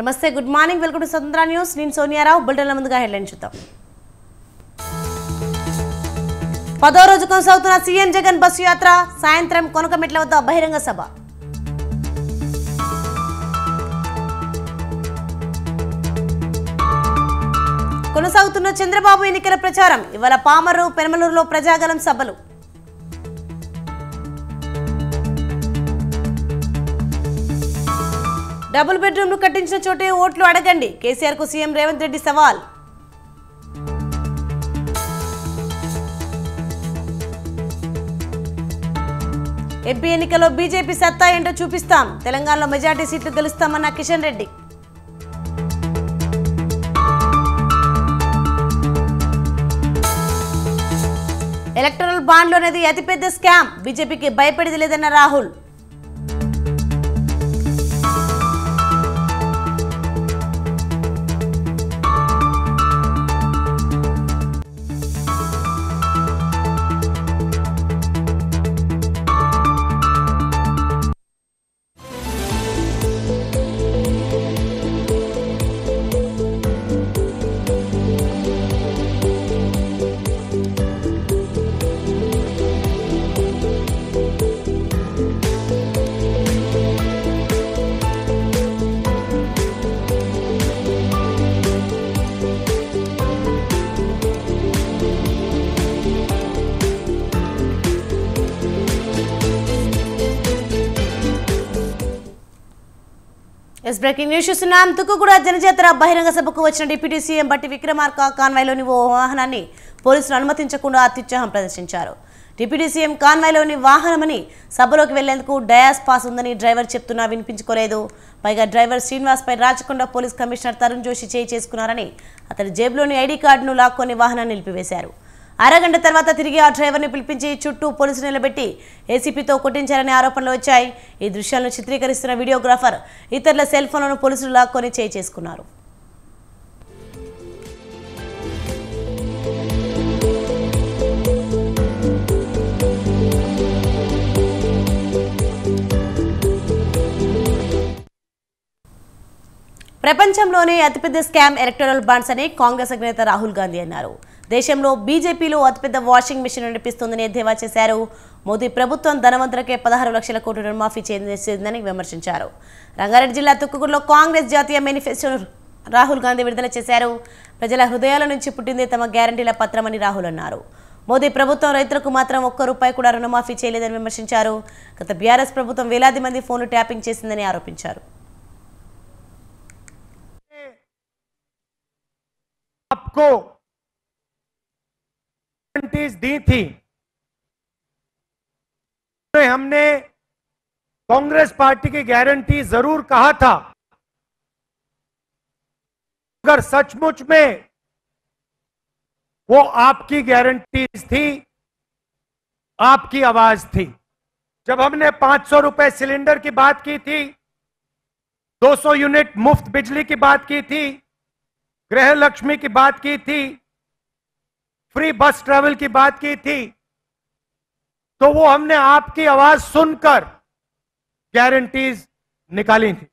నమస్తే good morning welcome to స్వతంత్ర news నేను సోనియారావు బులెటిన్ల ముందుగా హెడ్లైన్ చూద్దాం 10వ రోజు కొనసాగుతున్న సీఎం జగన్ బస్సు యాత్ర సాయంత్రం కొనకమెట్ల వద్ద బహిరంగ సభ కొనసాగుతున్న చంద్రబాబు ఎన్నికల ప్రచారం ఇవాళ పామరు పెనమలూరులో ప్రజాగలం సభలు డబుల్ బెడ్రూమ్లు కట్టించిన చోటే ఓట్లు అడగండి కేసీఆర్ కు సీఎం రేవంత్ రెడ్డి సవాల్ ఎంపీ ఎన్నికల్లో బీజేపీ సత్తా ఏంటో చూపిస్తాం తెలంగాణలో మెజార్టీ సీట్లు గెలుస్తామన్న కిషన్ రెడ్డి ఎలక్టరల్ బాండ్లు అనేది అతిపెద్ద స్కామ్ బీజేపీకి భయపడేది లేదన్న రాహుల్ బ్రేకింగ్ న్యూస్ చూస్తున్నాం. తుక్కుగూడ జనజాతర బహిరంగ సభకు వచ్చిన డిప్యూటీ సీఎం బట్టి విక్రమార్క కాన్వాయ్లోని ఓ వాహనాన్ని పోలీసులు అనుమతించకుండా అత్యుత్సాహం ప్రదర్శించారు. డిప్యూటీ సీఎం కాన్వాయ్లోని వాహనమని సభలోకి వెళ్లేందుకు డయాస్ పాస్ ఉందని డ్రైవర్ చెప్తున్నా వినిపించుకోలేదు. పైగా డ్రైవర్ శ్రీనివాస్ పై రాచకొండ పోలీస్ కమిషనర్ తరుణ్ జోషి చేయి చేసుకున్నారని అతడి జేబులోని ఐడి కార్డును లాక్కొని వాహనాన్ని నిలిపివేశారు. అరగంట తర్వాత తిరిగి ఆ డ్రైవర్ని పిలిపించి చుట్టూ పోలీసులు నిలబెట్టి ఏసీపీతో కొట్టించారనే ఆరోపణలు వచ్చాయి. ఈ దృశ్యాలను చిత్రీకరిస్తున్న వీడియోగ్రాఫర్ ఇతరుల సెల్ ఫోన్లను పోలీసులు లాక్కొని చేయి చేసుకున్నారు. ప్రపంచంలోనే అతిపెద్ద స్కామ్ ఎలక్టరల్ బాండ్స్ అని కాంగ్రెస్ అధినేత రాహుల్ గాంధీ అన్నారు. దేశంలో బీజేపీలో అతిపెద్ద వాషింగ్ మిషన్ నడిపిస్తుందని ఎద్దేవా చేశారు. మోదీ ప్రభుత్వం ధనవంతులకే 16 లక్షల కోట్ల రుణమాఫీ చేసిందని విమర్శించారు. రంగారెడ్డి జిల్లా తుక్కుగూడలో కాంగ్రెస్ జాతీయ మేనిఫెస్టోను రాహుల్ గాంధీ విడుదల చేశారు. ప్రజల హృదయాల నుంచి పుట్టిందే తమ గ్యారంటీల పత్రమని రాహుల్ అన్నారు. మోదీ ప్రభుత్వం రైతులకు మాత్రం ₹1 కూడా రుణమాఫీ చేయలేదని విమర్శించారు. గత బీఆర్ఎస్ ప్రభుత్వం వేలాది మంది ఫోన్లు ట్యాపింగ్ చేసిందని ఆరోపించారు. गारंटीज दी थी, हमने कांग्रेस पार्टी की गारंटी जरूर कहा था. अगर सचमुच में वो आपकी गारंटीज थी, आपकी आवाज थी. जब हमने 500 रुपए सिलेंडर की बात की थी, 200 यूनिट मुफ्त बिजली की बात की थी, गृह लक्ष्मी की बात की थी, फ्री बस ट्रैवल की बात की थी, तो वो हमने आपकी आवाज सुनकर गारंटीज निकाली थी.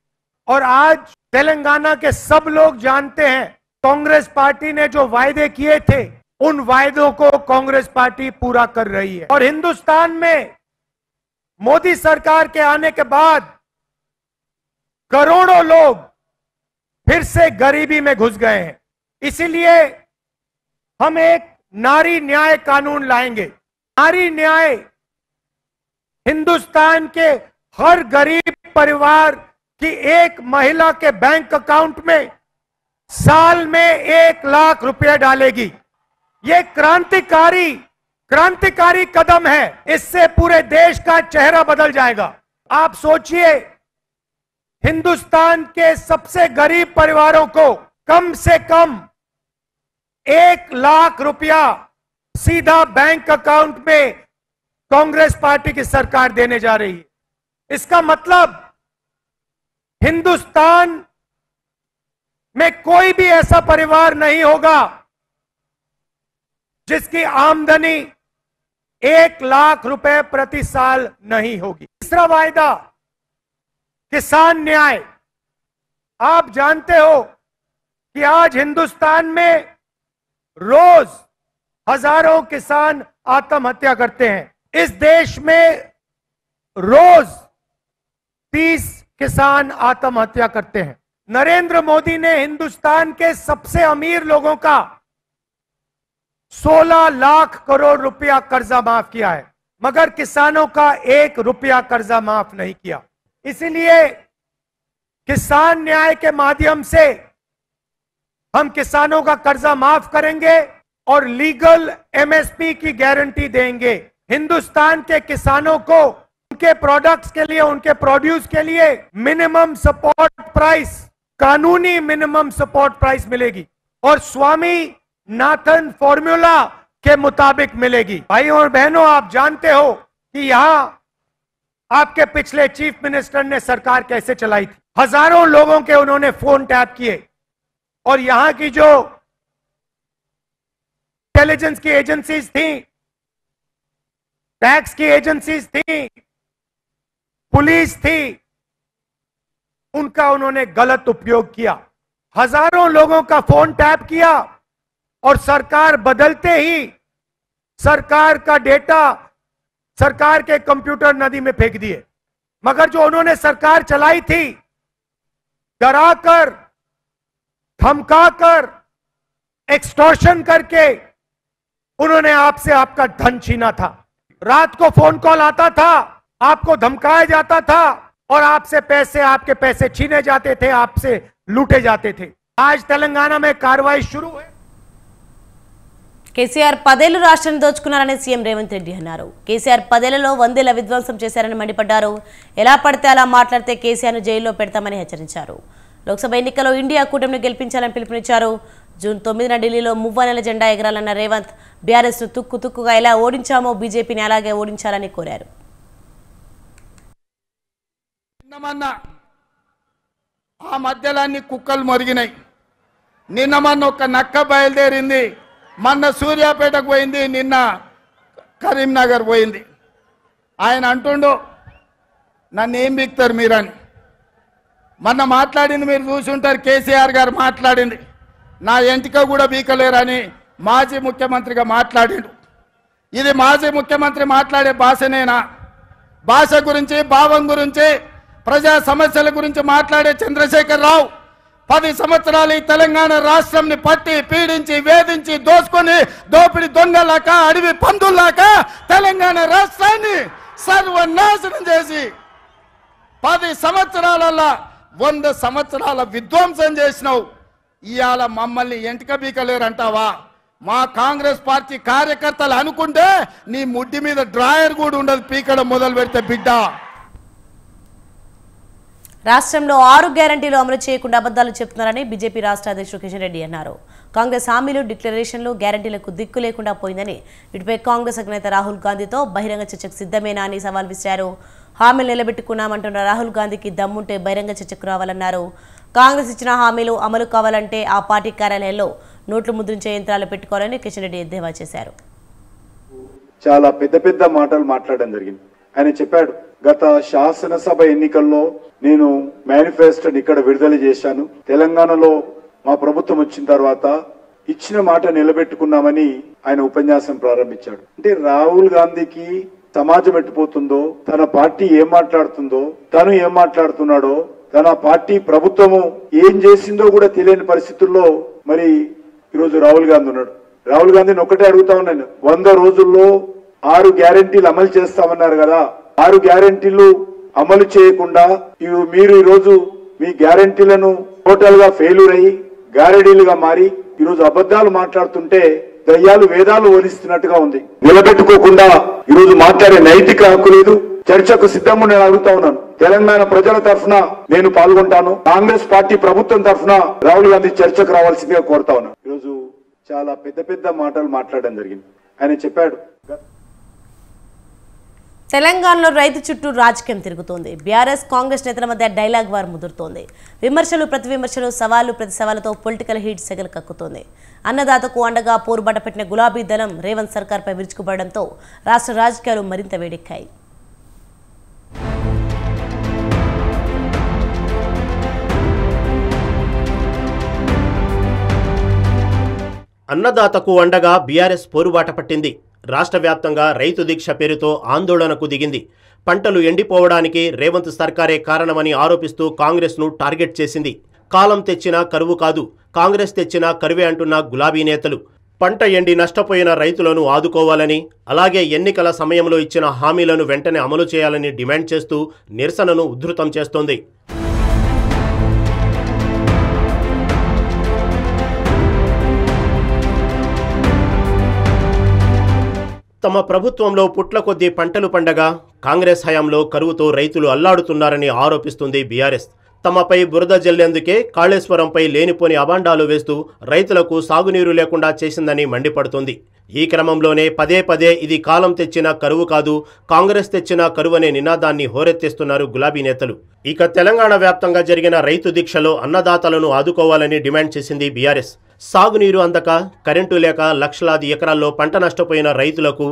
और आज तेलंगाना के सब लोग जानते हैं कांग्रेस पार्टी ने जो वायदे किए थे उन वायदों को कांग्रेस पार्टी पूरा कर रही है. और हिंदुस्तान में मोदी सरकार के आने के बाद करोड़ों लोग फिर से गरीबी में घुस गए हैं. इसीलिए हम एक नारी न्याय कानून लाएंगे. नारी न्याय हिंदुस्तान के हर गरीब परिवार की एक महिला के बैंक अकाउंट में साल में 1 लाख रुपए डालेगी. ये क्रांतिकारी कदम है. इससे पूरे देश का चेहरा बदल जाएगा. आप सोचिए, हिंदुस्तान के सबसे गरीब परिवारों को कम से कम 1 लाख रुपया सीधा बैंक अकाउंट में कांग्रेस पार्टी की सरकार देने जा रही है. इसका मतलब हिंदुस्तान में कोई भी ऐसा परिवार नहीं होगा जिसकी आमदनी 1 लाख रुपए प्रति साल नहीं होगी. तीसरा वायदा किसान न्याय. आप जानते हो कि आज हिंदुस्तान में रोज हजारों किसान आत्महत्या करते हैं। इस देश में रोज 30 किसान आत्महत्या करते हैं। नरेंद्र मोदी ने हिंदुस्तान के सबसे अमीर लोगों का 16 लाख करोड़ रुपया कर्जा माफ किया है, मगर किसानों का 1 रुपया कर्जा माफ नहीं किया। इसीलिए किसान न्याय के माध्यम से हम किसानों का कर्जा माफ करेंगे और लीगल एमएसपी की गारंटी देंगे। हिंदुस्तान के किसानों को उनके प्रोडक्ट्स के लिए, उनके प्रोड्यूस के लिए मिनिमम सपोर्ट प्राइस, कानूनी मिनिमम सपोर्ट प्राइस मिलेगी और स्वामी नाथन फॉर्मूला के मुताबिक मिलेगी। भाइयों और बहनों, आप जानते हो कि यहां आपके पिछले चीफ मिनिस्टर ने सरकार कैसे चलाई थी। हजारों लोगों के उन्होंने फोन टैप किए और यहां की जो इंटेलिजेंस की एजेंसीज थी, टैक्स की एजेंसीज थी, पुलिस थी, उनका उन्होंने गलत उपयोग किया। हजारों लोगों का फोन टैप किया और सरकार बदलते ही सरकार का डेटा सरकार के कंप्यूटर नदी में फेंक दिए। मगर जो उन्होंने सरकार चलाई थी, डराकर, धमकाकर, एक्सटॉर्शन करके उन्होंने आपसे आपका धन छीना था। रात को फोन कॉल आता था, आपको धमकाया जाता था और आपसे पैसे, आपके पैसे छीने जाते थे, आपसे लूटे जाते थे। आज तेलंगाना में कार्रवाई शुरू है। కేసీఆర్ 10 ఏళ్లు రాష్ట్రాన్ని దోచుకున్నారని సీఎం రేవంత్ రెడ్డి అన్నారు. కేసీఆర్ 10 ఏళ్లలో 100 ఏళ్ల విధ్వంసం చేశారని మండిపడ్డారు. ఎలా పడితే అలా మాట్లాడితే కేసీఆర్ను జైల్లో పెడతామని హెచ్చరించారు. లోక్సభ ఎన్నికల్లో ఇండియా కూటమిని గెలిపించాలని పిలుపునిచ్చారు. జూన్ 9న ఢిల్లీలో మువ్వనెల జెండా ఎగరాలన్న రేవంత్ బీఆర్ఎస్ను తుక్కుతుక్కుగా ఎలా ఓడించామో బీజేపీని అలాగే ఓడించాలని కోరారు. ఆ మధ్యలాన్ని కుక్కలు మొరిగినాయి. నిన్న మొన్న ఒక నక్క బయలుదేరింది, మొన్న సూర్యాపేటకు పోయింది, నిన్న కరీంనగర్ పోయింది. ఆయన అంటుండు నన్ను ఏం బిక్తారు మీరని. మొన్న మాట్లాడింది మీరు చూసుంటారు, కేసీఆర్ గారు మాట్లాడింది, నా ఎంటిక కూడా బీకలేరని మాజీ ముఖ్యమంత్రిగా మాట్లాడిండు. ఇది మాజీ ముఖ్యమంత్రి మాట్లాడే భాషనేనా? భాష గురించి, భావం గురించి, ప్రజా సమస్యల గురించి మాట్లాడే చంద్రశేఖర్ రావు 10 సంవత్సరాలు ఈ తెలంగాణ రాష్ట్రంని పట్టి పీడించి వేధించి దోసుకొని దోపిడి దొంగలాక అడవి పందుల్లాక తెలంగాణ రాష్ట్రాన్ని సర్వనాశనం చేసి 10 సంవత్సరాలలో 100 సంవత్సరాల విధ్వంసం చేసినావు. ఇవాళ మమ్మల్ని ఎంటిక బీకలేరంటావా? మా కాంగ్రెస్ పార్టీ కార్యకర్తలు అనుకుంటే నీ ముడ్డి మీద డ్రాయర్ కూడా ఉండదు పీకడం మొదలు పెడితే బిడ్డ. రాష్ట్రంలో 6 గ్యారంటీలు అమలు చేయకుండా అబద్ధాలు చెప్తున్నారని బీజేపీ రాష్ట్ర అధ్యక్షుడు కిషన్ రెడ్డి అన్నారు. కాంగ్రెస్ హామీలు, డిక్లరేషన్లు, గ్యారంటీలకు దిక్కు లేకుండా పోయిందని, వీటిపై కాంగ్రెస్ అధినేత రాహుల్ గాంధీతో బహిరంగ చర్చకు సిద్ధమేనా అని సవాల్ విసిరారు. హామీలు నిలబెట్టుకున్నామంటున్న రాహుల్ గాంధీకి దమ్ముంటే బహిరంగ చర్చకు రావాలన్నారు. కాంగ్రెస్ ఇచ్చిన హామీలు అమలు కావాలంటే ఆ పార్టీ కార్యాలయంలో నోట్లు ముద్రించే యంత్రాలు పెట్టుకోవాలని కిషన్ రెడ్డి ఎద్దేవా చేశారు. చాలా పెద్ద పెద్ద మాటలు మాట్లాడడం జరిగింది. ఆయన చెప్పాడు, గత శాసనసభ ఎన్నికల్లో నేను మేనిఫెస్టోని ఇక్కడ విడుదల చేశాను, తెలంగాణలో మా ప్రభుత్వం వచ్చిన తర్వాత ఇచ్చిన మాట నిలబెట్టుకున్నామని ఆయన ఉపన్యాసం ప్రారంభించాడు. అంటే రాహుల్ గాంధీకి సమాజం ఎట్టిపోతుందో, తన పార్టీ ఏం మాట్లాడుతుందో, తను ఏం మాట్లాడుతున్నాడో, తన పార్టీ ప్రభుత్వము ఏం చేసిందో కూడా తెలియని పరిస్థితుల్లో మరి ఈరోజు రాహుల్ గాంధీ ఉన్నాడు. రాహుల్ గాంధీని ఒకటే అడుగుతా ఉన్నాను, 100 రోజుల్లో 6 గ్యారెంటీలు అమలు చేస్తామన్నారు కదా, 6 గ్యారెంటీలు అమలు చేయకుండా మీరు ఈరోజు మీ గ్యారెంటీలను టోటల్ గా ఫెయిల్యూర్ అయ్యి గారెడీలుగా మారి ఈరోజు అబద్ధాలు మాట్లాడుతుంటే దయ్యాలు వేదాలు వలిస్తున్నట్టుగా ఉంది. నిలబెట్టుకోకుండా ఈరోజు మాట్లాడే నైతిక హక్కు లేదు. చర్చకు సిద్ధంగా నేను అడుగుతా ఉన్నాను. తెలంగాణ ప్రజల తరఫున నేను పాల్గొంటాను. కాంగ్రెస్ పార్టీ ప్రభుత్వం తరఫున రాహుల్ గాంధీ చర్చకు రావాల్సిందిగా కోరుతా ఉన్నాను. ఈరోజు చాలా పెద్ద పెద్ద మాటలు మాట్లాడడం జరిగింది. ఆయన చెప్పాడు, తెలంగాణలో రైతు చుట్టూ రాజకీయం తిరుగుతోంది. బీఆర్ఎస్ కాంగ్రెస్ నేతల మధ్య డైలాగ్ వార్ ముదురుతోంది. విమర్శలు ప్రతి విమర్శలు, సవాళ్లు ప్రతి సవాళ్లతో పొలిటికల్ హీట్ సెగలు కక్కుతోంది. అన్నదాతకు అండగా పోరుబాట పెట్టిన గులాబీ దళం రేవంత్ సర్కార్పై విరుచుకుపడడంతో రాష్ట్ర రాజకీయాలు మరింత వేడెక్కాయి. అన్నదాతకు అండగా బీఆర్ఎస్ పోరుబాట పట్టింది. రాష్ట్ర వ్యాప్తంగా రైతు దీక్ష పేరుతో ఆందోళనకు దిగింది. పంటలు ఎండిపోవడానికి రేవంత్ సర్కారే కారణమని ఆరోపిస్తూ కాంగ్రెస్ను టార్గెట్ చేసింది. కాలం తెచ్చినా కరువు కాదు, కాంగ్రెస్ తెచ్చినా కరువే అంటున్న గులాబీ నేతలు పంట ఎండి నష్టపోయిన రైతులను ఆదుకోవాలని, అలాగే ఎన్నికల సమయంలో ఇచ్చిన హామీలను వెంటనే అమలు చేయాలని డిమాండ్ చేస్తూ నిరసనను ఉధృతం చేస్తోంది. తమ ప్రభుత్వంలో పుట్ల కొద్దీ పంటలు పండగా కాంగ్రెస్ హయాంలో కరువుతో రైతులు అల్లాడుతున్నారని ఆరోపిస్తుంది బీఆర్ఎస్. తమపై బురద జల్లేందుకే కాళేశ్వరంపై లేనిపోని అబాండాలు వేస్తూ రైతులకు సాగునీరు లేకుండా చేసిందని మండిపడుతుంది. ఈ క్రమంలోనే పదే పదే ఇది కాలం తెచ్చిన కరువు కాదు, కాంగ్రెస్ తెచ్చిన కరువనే నినాదాన్ని హోరెత్తిస్తున్నారు గులాబీ నేతలు. ఇక తెలంగాణ వ్యాప్తంగా జరిగిన రైతు దీక్షలో అన్నదాతలను ఆదుకోవాలని డిమాండ్ చేసింది బీఆర్ఎస్. సాగునీరు అందక, కరెంటు లేక లక్షలాది ఎకరాల్లో పంట నష్టపోయిన రైతులకు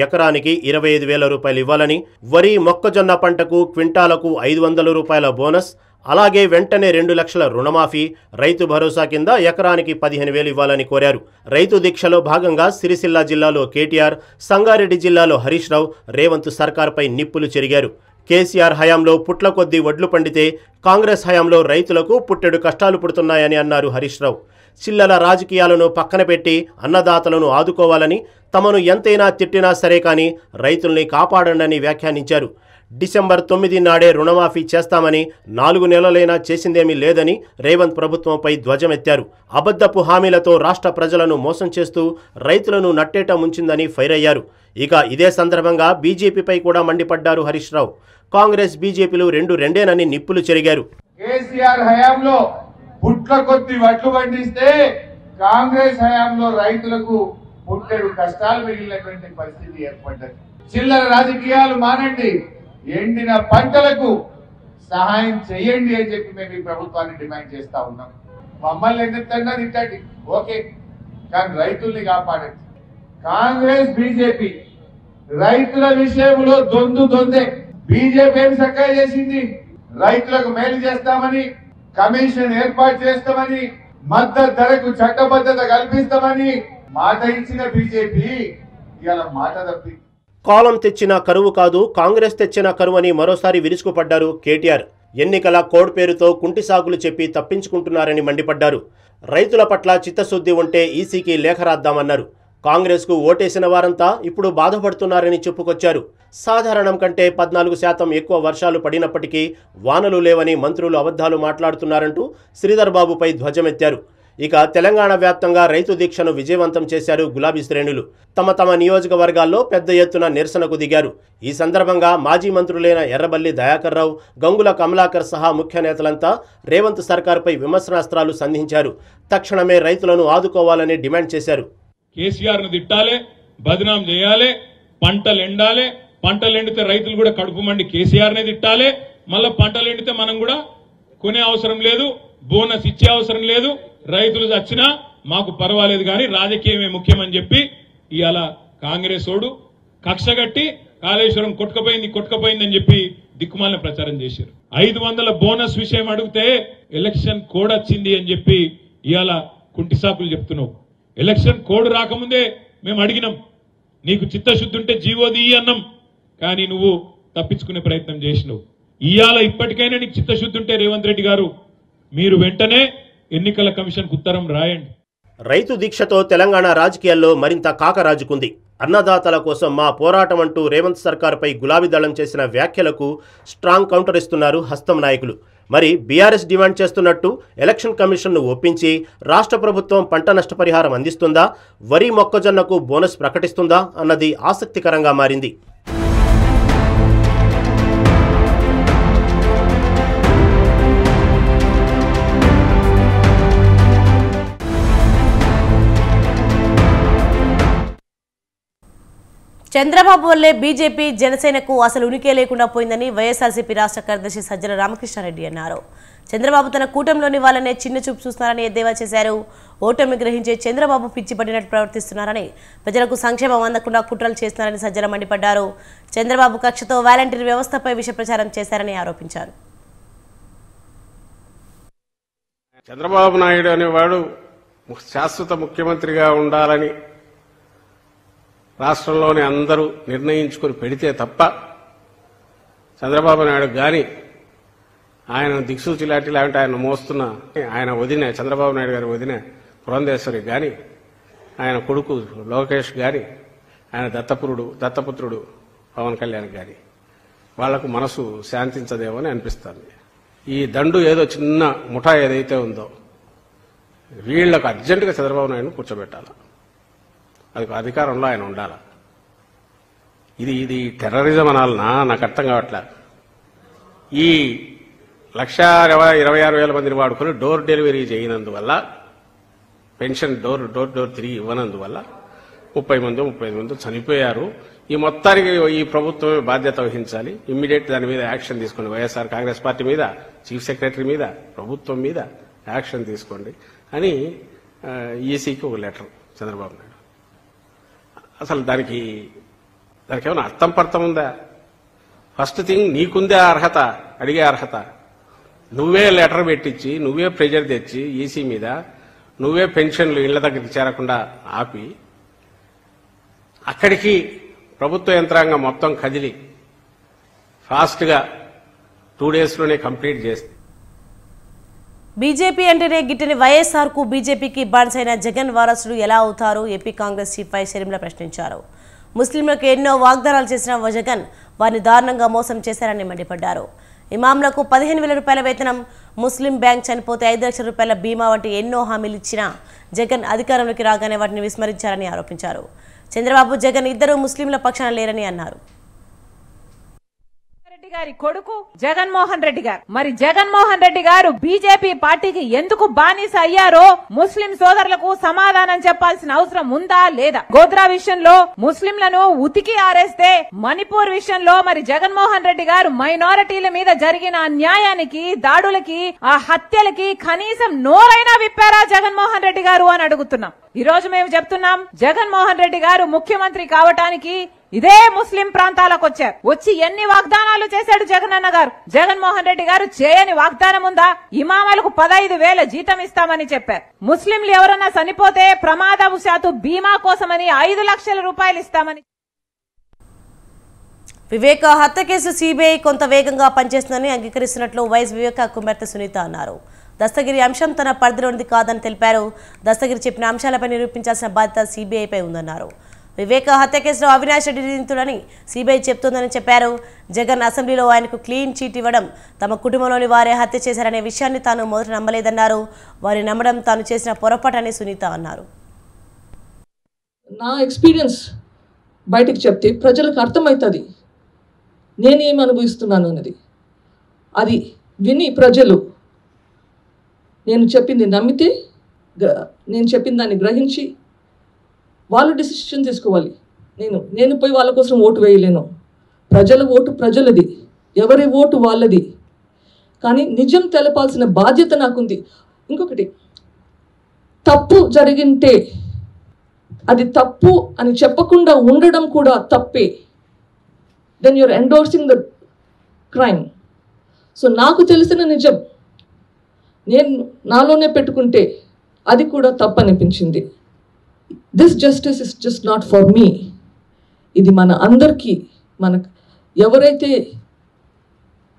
ఎకరానికి 25,000 రూపాయలు ఇవ్వాలని, వరి మొక్కజొన్న పంటకు క్వింటాలకు 500 రూపాయల బోనస్, అలాగే వెంటనే 2 లక్షల రుణమాఫీ, రైతు భరోసా కింద ఎకరానికి 15,000 ఇవ్వాలని కోరారు. రైతు దీక్షలో భాగంగా సిరిసిల్ల జిల్లాలో కేటీఆర్, సంగారెడ్డి జిల్లాలో హరీష్ రావు రేవంత్ సర్కార్పై నిప్పులు చెరిగారు. కేసీఆర్ హయాంలో పుట్ల కొద్దీ వడ్లు పండితే కాంగ్రెస్ హయాంలో రైతులకు పుట్టెడు కష్టాలు పుడుతున్నాయని అన్నారు హరీష్ రావు. చిల్లల రాజకీయాలను పక్కన పెట్టి అన్నదాతలను ఆదుకోవాలని, తమను ఎంతైనా తిట్టినా సరే కానీ రైతుల్ని కాపాడండని వ్యాఖ్యానించారు. డిసెంబర్ 9 నాడే రుణమాఫీ చేస్తామని 4 నెలలైనా చేసిందేమీ లేదని రేవంత్ ప్రభుత్వంపై ధ్వజమెత్తారు. అబద్ధపు హామీలతో రాష్ట్ర ప్రజలను మోసం చేస్తూ రైతులను నట్టేట ముంచిందని ఫైర్ అయ్యారు. ఇక ఇదే సందర్భంగా బీజేపీపై కూడా మండిపడ్డారు హరీష్ రావు. కాంగ్రెస్ బీజేపీలు రెండేనని నిప్పులు చెరిగారు. కేసీఆర్ హయాంలో పుట్ల కొద్ది వడ్లు పండిస్తే కాంగ్రెస్ హయాంలో రైతులకు పుట్టెడు కష్టాలు మిగిలినటువంటి పరిస్థితి ఏర్పడ్డది. చిల్లర రాజకీయాలు మానండి, ఎండిన పంటలకు సహాయం చేయండి అని చెప్పి మేము ఈ ప్రభుత్వాన్ని డిమాండ్ చేస్తా ఉన్నాం. మమ్మల్ని ఎందుకన్నా తిట్టండి, ఓకే, కానీ రైతుల్ని కాపాడండి. కాంగ్రెస్ బీజేపీ రైతుల విషయంలో దొందే. బీజేపీ ఏం చక్కగా చేసింది, రైతులకు మేలు చేస్తామని, కమిషన్ ఏర్పాటు చేస్తామని, మద్దతు ధరకు చట్టబద్ధత కల్పిస్తామని మాట ఇచ్చిన బీజేపీ ఇలా మాట తప్పి కాలం తెచ్చిన కరువు కాదు, కాంగ్రెస్ తెచ్చిన కరువని మరోసారి విరుచుకుపడ్డారు కేటీఆర్. ఎన్నికల కోడ్ పేరుతో కుంటి సాగులు చెప్పి తప్పించుకుంటున్నారని మండిపడ్డారు. రైతుల పట్ల చిత్తశుద్ధి ఉంటే ఈసీకి లేఖ రాద్దామన్నారు. కాంగ్రెస్కు ఓటేసిన వారంతా ఇప్పుడు బాధపడుతున్నారని చెప్పుకొచ్చారు. సాధారణం కంటే 14% ఎక్కువ వర్షాలు పడినప్పటికీ వానలు లేవని మంత్రులు అబద్ధాలు మాట్లాడుతున్నారంటూ శ్రీధర్ బాబుపై ధ్వజమెత్తారు. ఇక తెలంగాణ వ్యాప్తంగా రైతు దీక్షను విజయవంతం చేశారు గులాబీ శ్రేణులు. తమ నియోజకవర్గాల్లో పెద్ద ఎత్తున నిరసనకు దిగారు. ఈ సందర్భంగా మాజీ మంత్రులైన ఎర్రబల్లి దయాకర్ రావు, గంగుల కమలాకర్ సహా ముఖ్య నేతలంతా రేవంత్ సర్కార్పై విమర్శనాస్త్రాలు సంధించారు. తక్షణమే రైతులను ఆదుకోవాలని డిమాండ్ చేశారు. కేసీఆర్ను తిట్టాలి, బదనాం చేయాలి, పంటలు ఎండాలి, పంటలు ఎండితే రైతులు కూడా కడుపు మండి కేసీఆర్నే తిట్టాలి, మళ్ళీ పంటలు ఎండితే మనం కూడా కొనే అవసరం లేదు, బోనస్ ఇచ్చే అవసరం లేదు, రైతులు చచ్చినా మాకు పర్వాలేదు కానీ రాజకీయమే ముఖ్యమని చెప్పి ఇవాళ కాంగ్రెస్ ఓడు కక్షగట్టి కాళేశ్వరం కొట్టుకపోయిందని చెప్పి దిక్కుమాలిన ప్రచారం చేశారు. 500 బోనస్ విషయం అడిగితే ఎలక్షన్ కోడ్ వచ్చింది అని చెప్పి ఇవాళ కుంటి సాకులు చెప్తున్నావు. ఎలక్షన్ కోడ్ రాకముందే మేము అడిగినాం, నీకు చిత్తశుద్ధి ఉంటే జీవోది అన్నాం, కానీ నువ్వు తప్పించుకునే ప్రయత్నం చేసినావు. ఇవాళ ఇప్పటికైనా నీకు చిత్తశుద్ధి ఉంటే రేవంత్ రెడ్డి గారు మీరు వెంటనే ఎన్నికల కమిషన్కు ఉత్తరం రాయండి. రైతు దీక్షతో తెలంగాణ రాజకీయాల్లో మరింత కాకరాజుకుంది. అన్నదాతల కోసం మా పోరాటం అంటూ రేవంత్ సర్కార్పై గులాబీ దళం చేసిన వ్యాఖ్యలకు స్ట్రాంగ్ కౌంటర్ ఇస్తున్నారు హస్తం నాయకులు. మరి బీఆర్ఎస్ డిమాండ్ చేస్తున్నట్టు ఎలక్షన్ కమిషన్ను ఒప్పించి రాష్ట్ర ప్రభుత్వం పంట నష్టపరిహారం అందిస్తుందా, వరి మొక్కజొన్నకు బోనస్ ప్రకటిస్తుందా అన్నది ఆసక్తికరంగా మారింది. చంద్రబాబు వల్లే బీజేపీ జనసేనకు అసలు ఉనికే లేకుండా పోయిందని వైఎస్ఆర్సీపీ రాష్ట్ర కార్యదర్శి సజ్జల రామకృష్ణారెడ్డి అన్నారు. చంద్రబాబు తన కూటమిలోని వాళ్ళనే చిన్న చూపు చూస్తున్నారని ఎద్దేవా చేశారు. ఓటమి గ్రహించే చంద్రబాబు పిచ్చి పడినట్టు ప్రవర్తిస్తున్నారని, ప్రజలకు సంక్షేమం అందకుండా కుట్రలు చేస్తున్నారని సజ్జల మండిపడ్డారు. చంద్రబాబు కక్షతో వాలంటీర్ వ్యవస్థపై విష ప్రచారం చేశారని ఆరోపించారు. చంద్రబాబు నాయుడు అనేవాడు శాశ్వత ముఖ్యమంత్రిగా ఉండాలని రాష్ట్రంలోని అందరూ నిర్ణయించుకుని పెడితే తప్ప చంద్రబాబు నాయుడు గాని ఆయన దిక్సూచి లాంటి లేకుంటే ఆయన మోస్తున్న ఆయన వదిన చంద్రబాబు నాయుడు గారి వదిన పురంధేశ్వరి గాని ఆయన కొడుకు లోకేష్ గాని ఆయన దత్తపుత్రుడు పవన్ కళ్యాణ్ గాని వాళ్లకు మనసు శాంతించదేమో అని అనిపిస్తుంది. ఈ దండు ఏదో చిన్న ముఠా ఏదైతే ఉందో వీళ్లకు అర్జెంటుగా చంద్రబాబు నాయుడును కూర్చోబెట్టాలి. అది అధికారంలో ఆయన ఉండాలి. ఇది టెర్రరిజం అనాలనా నాకు అర్థం కావట్లే. ఈ 1,26,000 మందిని వాడుకొని డోర్ డెలివరీ చేయనందువల్ల పెన్షన్ డోర్ తిరిగి ఇవ్వనందువల్ల 35 మంది చనిపోయారు. ఈ మొత్తానికి ఈ ప్రభుత్వమే బాధ్యత వహించాలి. ఇమ్మీడియట్ దాని మీద యాక్షన్ తీసుకోండి. వైఎస్ఆర్ కాంగ్రెస్ పార్టీ మీద, చీఫ్ సెక్రటరీ మీద, ప్రభుత్వం మీద యాక్షన్ తీసుకోండి అని ఈసీకి ఒక లెటర్ చంద్రబాబు నాయుడు. అసలు దానికి ఏమైనా అర్థం పర్థం ఉందా? ఫస్ట్ థింగ్ నీకుందే అర్హత, అడిగే అర్హత. నువ్వే లెటర్ పెట్టించి, నువ్వే ప్రెజర్ తెచ్చి ఈసీ మీద, నువ్వే పెన్షన్లు ఇళ్ల దగ్గరికి చేరకుండా ఆపి, అక్కడికి ప్రభుత్వ యంత్రాంగం మొత్తం కదిలి ఫాస్ట్గా 2 డేస్లోనే కంప్లీట్ చేస్తే. బీజేపీ అంటేనే గిట్టని వైఎస్ఆర్ కు బీజేపీకి బానిసైన జగన్ వారసుడు ఎలా అవుతారు? AP Congress chief Y Sharmila ప్రశ్నించారు. ముస్లింలకు ఎన్నో వాగ్దానాలు చేసిన జగన్ వారిని దారుణంగా మోసం చేశారని మండిపడ్డారు. ఇమాంలకు 15,000 రూపాయల వేతనం, ముస్లిం బ్యాంక్ చనిపోతే 5 లక్షల రూపాయల బీమా వంటి ఎన్నో హామీలు ఇచ్చిన జగన్ అధికారంలోకి రాగానే వాటిని విస్మరించారని ఆరోపించారు. చంద్రబాబు, జగన్ ఇద్దరు ముస్లింల పక్షాన లేరని అన్నారు. గారి కొడుకు జగన్మోహన్ రెడ్డి గారు, మరి జగన్మోహన్ రెడ్డి గారు బీజేపీ పార్టీకి ఎందుకు బానిస అయ్యారో ముస్లిం సోదరులకు సమాధానం చెప్పాల్సిన అవసరం ఉందా లేదా? గోద్రా విషయంలో ముస్లింలను ఉతికి ఆరేస్తే, మణిపూర్ విషయంలో మరి జగన్మోహన్ రెడ్డి గారు మైనారిటీల మీద జరిగిన అన్యాయానికి, దాడులకి, ఆ హత్యలకి కనీసం నోరైనా విప్పారా జగన్మోహన్ రెడ్డి గారు అని అడుగుతున్నాం. ఈ రోజు మేము చెప్తున్నాం, జగన్మోహన్ రెడ్డి గారు ముఖ్యమంత్రి కావటానికి ఇదే ముస్లిం ప్రాంతాలకు వచ్చారు. వచ్చి ఎన్ని వాగ్దానాలు చేశాడు జగనన్న గారు? జగన్మోహన్ రెడ్డి గారు చేయని వాగ్దానం ఉందా? ఇమామలకు 15,000 జీతం ఇస్తామని చెప్పారు. ముస్లింలు ఎవరన్నా చనిపోతే ప్రమాదవశాత్తు బీమా కోసమని 5 లక్షల రూపాయలు ఇస్తామని. వివేక హత్య కేసు సిబిఐ కొంత వేగంగా పనిచేస్తుందని అంగీకరిస్తున్నట్లు వైఎస్ వివేక కుమార్తె సునీత అన్నారు. దస్తగిరి అంశం తన పరిధిలోనిది కాదని తెలిపారు. దస్తగిరి చెప్పిన అంశాలపై నిరూపించాల్సిన బాధ్యత సిబిఐపై ఉందన్నారు. వివేక హత్య కేసులో అవినాష్ రెడ్డి నిందితుడని సిబిఐ చెప్తోందని చెప్పారు. జగన్ అసెంబ్లీలో ఆయనకు క్లీన్ చీట్ ఇవ్వడం, తమ కుటుంబంలోని వారే హత్య చేశారనే విషయాన్ని తాను మొదట నమ్మలేదన్నారు. వారిని నమ్మడం తాను చేసిన పొరపాటని సునీత అన్నారు. నా ఎక్స్పీరియన్స్ బయటకు చెప్తే ప్రజలకు అర్థమవుతుంది నేనేం అనుభవిస్తున్నాను అన్నది. అది విని ప్రజలు నేను చెప్పింది నమ్మితే, నేను చెప్పిన దాన్ని గ్రహించి వాళ్ళు డిసిషన్ తీసుకోవాలి. నేను పోయి వాళ్ళ కోసం ఓటు వేయలేను. ప్రజల ఓటు ప్రజలది, ఎవరి ఓటు వాళ్ళది. కానీ నిజం తెలపాల్సిన బాధ్యత నాకుంది. ఇంకొకటి, తప్పు జరిగింటే అది తప్పు అని చెప్పకుండా ఉండడం కూడా తప్పే. Then you're endorsing the crime. So నాకు తెలిసిన నిజం నేను నాలోనే పెట్టుకుంటే అది కూడా తప్పు అనిపించింది. This justice is just not for me. ఇది మన అందరికీ, మనకు ఎవరైతే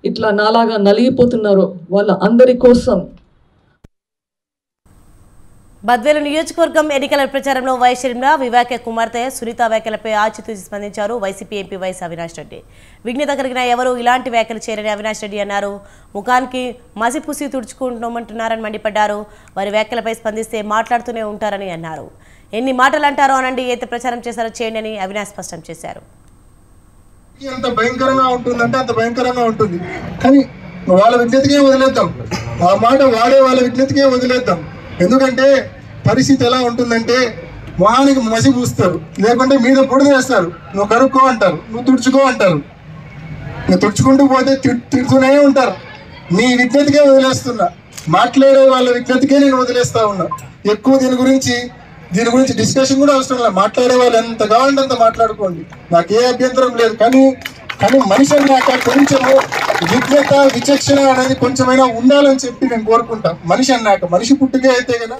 ఇట్లా నాలాగా నలిగిపోతున్నారో వాళ్ళ అందరి కోసం. బద్వేలు నియోజకవర్గం ఎన్నికల ప్రచారంలో వై షర్మిల, వివేక కుమార్తె సునీత వ్యాఖ్యలపై ఆచితూచి స్పందించారు వైసీపీ ఎంపీ వైఎస్ అవినాష్ రెడ్డి. విఘ్నత కలిగిన ఎవరూ ఇలాంటి వ్యాఖ్యలు చేయరని అవినాష్ రెడ్డి అన్నారు. ముఖానికి మసిపూసి తుడుచుకుంటామంటున్నారని మండిపడ్డారు. వారి వ్యాఖ్యలపై స్పందిస్తే మాట్లాడుతూనే ఉంటారని అన్నారు. ఎన్ని మాటలు అంటారో అనండి, అయితే ప్రచారం చేశారో చేయండి అని అవినాష్ స్పష్టం చేశారు. ఎంత భయంకరంగా ఉంటుందంటే అంత భయంకరంగా ఉంటుంది. కానీ వాళ్ళ విజ్ఞతకే వదిలేద్దాం, ఆ మాట వాడే వాళ్ళ విజ్ఞతకే వదిలేద్దాం. ఎందుకంటే పరిస్థితి ఎలా ఉంటుందంటే మొహానికి మసి పూస్తారు, లేకుంటే మీద బుడిద వేస్తారు. నువ్వు కరుక్కో అంటారు, నువ్వు తుడుచుకో అంటారు. నువ్వు తుడుచుకుంటూ పోతే తిడుతూనే ఉంటారు. నీ విజ్ఞతకే వదిలేస్తున్నా, మాట్లాడే వాళ్ళ విజ్ఞతకే నేను వదిలేస్తా ఉన్నా. ఎక్కువ దీని గురించి డిస్కషన్ కూడా అవసరం లేదు. మాట్లాడే వాళ్ళు ఎంత కావాలంటే అంత మాట్లాడుకోండి, నాకే అభ్యంతరం లేదు. కానీ మనిషి అన్నాక కొంచెము విజ్ఞత, విచక్షణ అనేది కొంచెమైనా ఉండాలని చెప్పి నేను కోరుకుంటా. మనిషి అన్నాక, మనిషి పుట్టుకే అయితే కదా.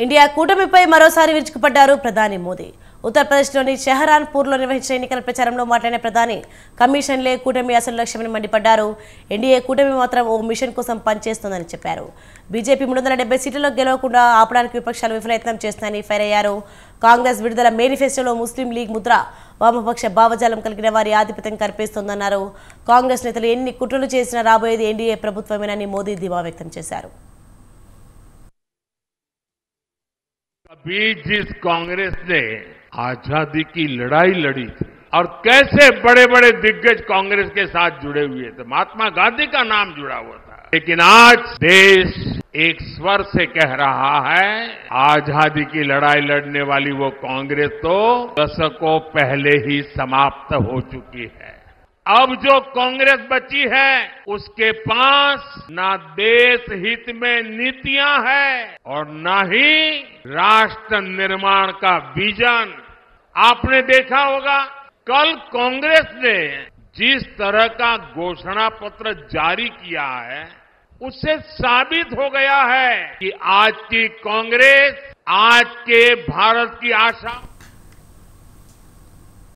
ఇండియా కూటమిపై మరోసారి విరుచుకుపడ్డారు ప్రధాని మోదీ. ఉత్తరప్రదేశ్లోని షెహరాన్పూర్లో నిర్వహించిన ఎన్నికల ప్రచారంలో మాట్లాడిన ప్రధాని కమిషన్లే కూటమి అసలు లక్ష్యమని మండిపడ్డారు. ఎన్డీఏ కూటమి మాత్రం ఓ మిషన్ కోసం పనిచేస్తోందని చెప్పారు. బీజేపీ 370 సీట్లలో గెలవకుండా ఆపడానికి విపక్షాలు విఫలయత్నం చేస్తున్నాయని ఫైర్ అయ్యారు. కాంగ్రెస్ విడుదల మేనిఫెస్టోలో ముస్లిం లీగ్ ముద్ర, వామపక్ష భావజాలం కలిగిన వారి ఆధిపత్యం కనిపిస్తోందన్నారు. కాంగ్రెస్ నేతలు ఎన్ని కుట్రలు చేసినా రాబోయేది ఎన్డీఏ ప్రభుత్వమేనని మోదీ ధీమా వ్యక్తం చేశారు. अभी जिस कांग्रेस ने आजादी की लड़ाई लड़ी थी और कैसे बड़े बड़े दिग्गज कांग्रेस के साथ जुड़े हुए थे, महात्मा गांधी का नाम जुड़ा हुआ था, लेकिन आज देश एक स्वर से कह रहा है आजादी की लड़ाई लड़ने वाली वो कांग्रेस तो दशकों पहले ही समाप्त हो चुकी है। अब जो कांग्रेस बची है उसके पास ना देश हित में नीतियां हैं और न ही राष्ट्र निर्माण का विजन। आपने देखा होगा कल कांग्रेस ने जिस तरह का घोषणा पत्र जारी किया है उससे साबित हो गया है कि आज की कांग्रेस आज के भारत की आशा